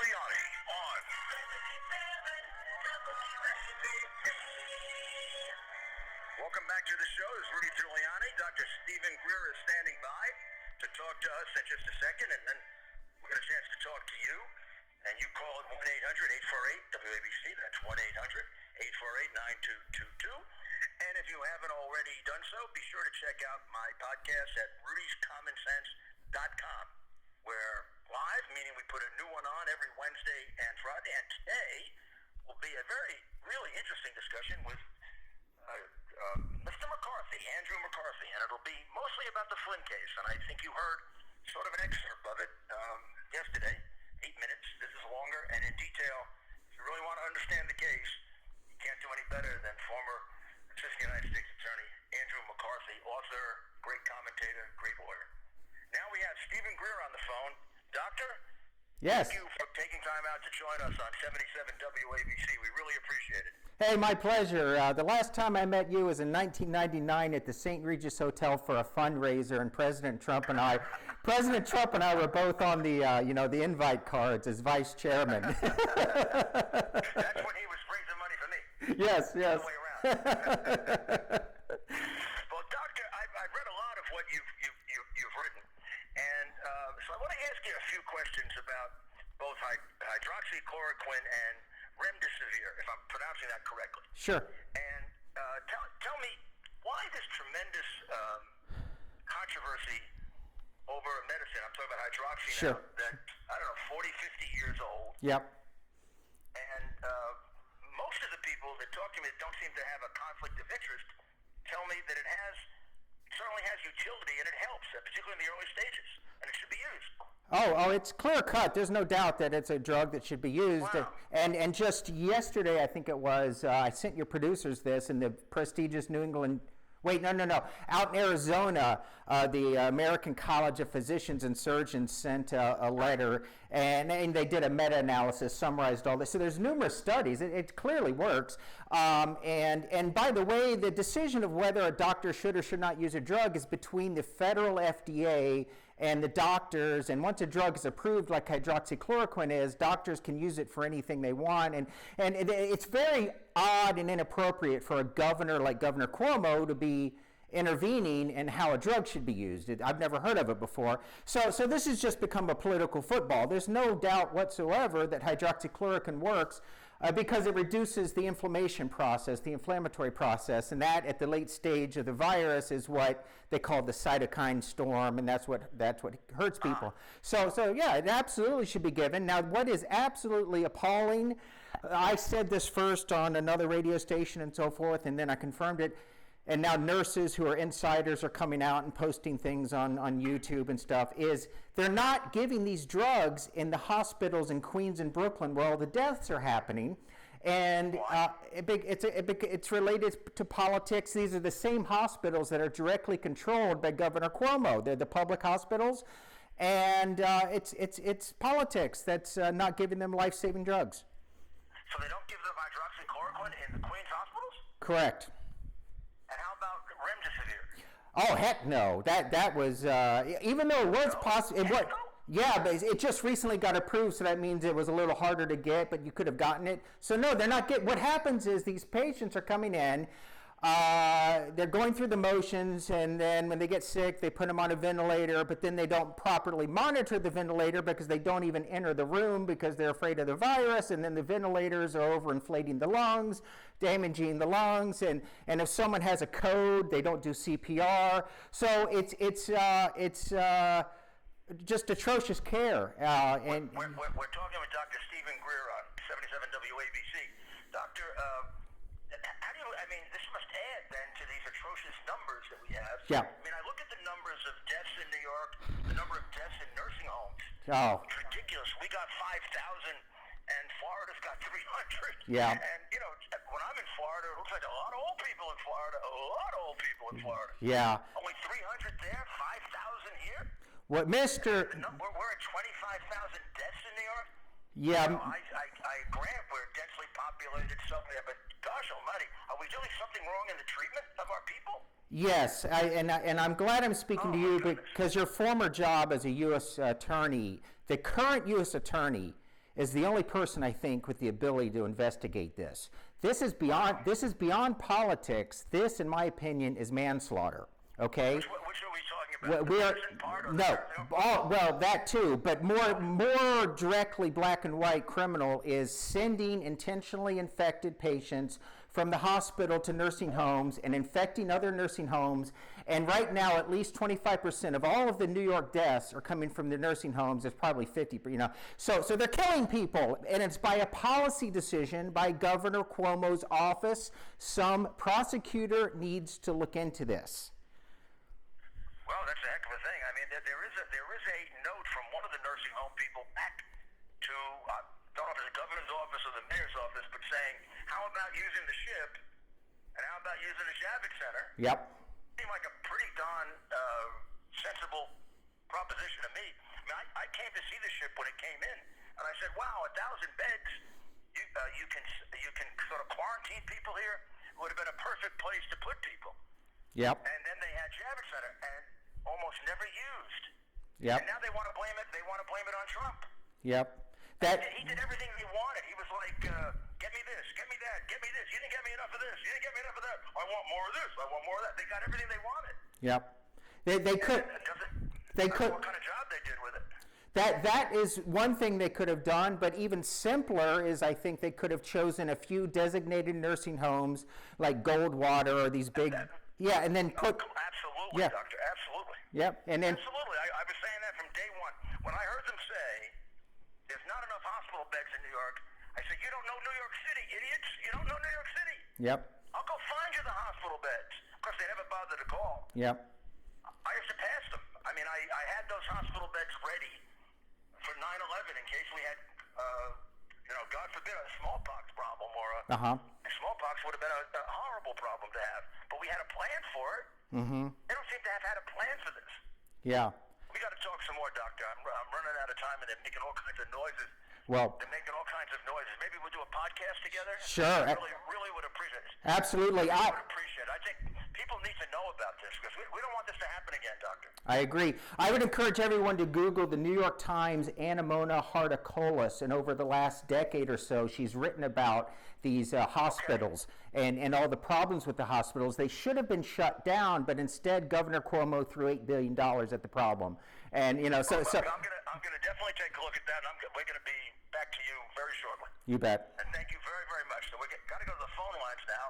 Giuliani on. Welcome back to the show. This is Rudy Giuliani. Dr. Stephen Greer is standing by to talk to us in just a second, and then we'll get a chance to talk to you. And you call it 1-800-848-WABC. That's 1-800-848-9222. And if you haven't already done so, be sure to check out my podcast at rudyscommonsense.com, where live, meaning we put a new one on every Wednesday and Friday. And today will be a really interesting discussion with Mr. McCarthy, Andrew McCarthy, and it'll be mostly about the Flynn case. And I think you heard sort of an excerpt of it yesterday, 8 minutes. This is longer and in detail. If you really want to understand the case, you can't do any better than former Assistant United States Attorney Andrew McCarthy, author, great commentator, great lawyer. Now we have Stephen Greer on the phone. Doctor? Yes. Thank you for taking time out to join us on 77 WABC. We really appreciate it. Hey, my pleasure. The last time I met you was in 1999 at the St. Regis Hotel for a fundraiser, and President Trump and I were both on the the invite cards as vice chairman. That's when he was raising money for me. Yes. The way around. Well, Doctor, I've read a lot of what you've written, and so I want to ask you a few questions about both hydroxychloroquine and remdesivir, if I'm pronouncing that correctly. Sure. And tell me why this tremendous controversy over a medicine. I'm talking about hydroxy Sure. now, that, I don't know, 40, 50 years old. Yep. And most of the people that talk to me that don't seem to have a conflict of interest tell me that it certainly has utility and it helps, particularly in the early stages, and it should be used. Oh, it's clear cut. There's no doubt that it's a drug that should be used. Wow. And just yesterday, I think it was, I sent your producers this in the prestigious New England. Wait, no. Out in Arizona, the American College of Physicians and Surgeons sent a letter, and they did a meta-analysis, summarized all this. So there's numerous studies. It clearly works. And by the way, the decision of whether a doctor should or should not use a drug is between the federal FDA and the doctors. And once a drug is approved, like hydroxychloroquine is, doctors can use it for anything they want. And it's very odd and inappropriate for a governor like Governor Cuomo to be intervening in how a drug should be used. I've never heard of it before. So this has just become a political football. There's no doubt whatsoever that hydroxychloroquine works because it reduces the inflammation process, the inflammatory process, and that at the late stage of the virus is what they call the cytokine storm, and that's what hurts people. So yeah, it absolutely should be given. Now, what is absolutely appalling, I said this first on another radio station and so forth, and then I confirmed it. And now nurses who are insiders are coming out and posting things on YouTube and stuff, is they're not giving these drugs in the hospitals in Queens and Brooklyn where all the deaths are happening. And it's related to politics. These are the same hospitals that are directly controlled by Governor Cuomo. They're the public hospitals. And it's politics that's not giving them life-saving drugs. So they don't give them hydroxychloroquine in the Queens hospitals? Correct. And how about remdesivir? Oh, heck no. That was, even though it was possible, yeah, but it just recently got approved, so that means it was a little harder to get, but you could have gotten it. So no, they're not getting, what happens is these patients are coming in, they're going through the motions, and then when they get sick, they put them on a ventilator, but then they don't properly monitor the ventilator because they don't even enter the room because they're afraid of the virus, and then the ventilators are overinflating the lungs, damaging the lungs, and if someone has a code, they don't do CPR. So it's just atrocious care. And we're talking with Dr. Stephen Greer on 77 WABC. Doctor, how do you, this must add then to these atrocious numbers that we have. Yeah. I look at the numbers of deaths in New York, the number of deaths in nursing homes. Oh. It's ridiculous. We got 5,000 and Florida's got 300. Yeah. And, when I'm in Florida, it looks like a lot of old people in Florida. Yeah. Only 300 there, 5,000 here? What, Mr. We're at 25,000 deaths in New York? Yeah. I grant we're densely populated somewhere, but gosh almighty, are we doing something wrong in the treatment of our people? Yes, and I'm glad I'm speaking to you because your former job as a U.S. attorney, the current U.S. attorney is the only person, I think, with the ability to investigate this. This is beyond politics. This, in my opinion, is manslaughter. Okay. Which are we talking about? We The are prison part or no. the Well, that too, but more directly, black and white criminal is sending intentionally infected patients from the hospital to nursing homes and infecting other nursing homes. And right now, at least 25% of all of the New York deaths are coming from the nursing homes. It's probably 50, So they're killing people, and it's by a policy decision by Governor Cuomo's office. Some prosecutor needs to look into this. Well, that's a heck of a thing. I mean, there is a note from one of the nursing home people back to, I don't know if it's the governor's office or the mayor's office, but saying, how about using the ship and how about using the Javits Center? Yep. Seemed like a pretty darn sensible proposition to me. I mean, I came to see the ship when it came in, and I said, wow, 1,000 beds, you can sort of quarantine people here. It would have been a perfect place to put people. Yep. And then they had Javits Center, and almost never used. Yep. And now they want to blame it. They want to blame it on Trump. Yep. He did everything he wanted. He was like, "Get me this, get me that, get me this. You didn't get me enough of this. You didn't get me enough of that. I want more of this. I want more of that." They got everything they wanted. Yep. They could. They could. What kind of job they did with it? That is one thing they could have done, but even simpler is I think they could have chosen a few designated nursing homes like Goldwater or these big. Yeah, and then put. Absolutely, yeah. Doctor. Absolutely. Yep, and then. Absolutely. I was saying that from day one. When I heard them say there's not enough hospital beds in New York, I said, you don't know New York City, idiots. You don't know New York City. Yep. I'll go find you the hospital beds. Of course, they never bothered to call. Yep. I used to pass them. I mean, I had those hospital beds ready for 9/11 in case we had, God forbid, a smallpox problem or a smallpox would have been a horrible problem to have. But we had a plan for it. Mm-hmm. They don't seem to have had a plan for this. Yeah. We got to talk some more, Doctor. I'm running out of time, and they're making all kinds of noises. Well, they're making all kinds of noises. Maybe we'll do a podcast together. Sure. I really would appreciate it. Absolutely. I would appreciate it. I think people need to know about this because we don't want this to happen again, Doctor. I agree. I would encourage everyone to Google the New York Times Anamona Hartokolis, and over the last decade or so, she's written about these hospitals and all the problems with the hospitals. They should have been shut down, but instead Governor Cuomo threw $8 billion at the problem. And I'm gonna definitely take a look at that. And we're gonna be back to you very shortly. You bet. And thank you very, very much. So we got to go to the phone lines now.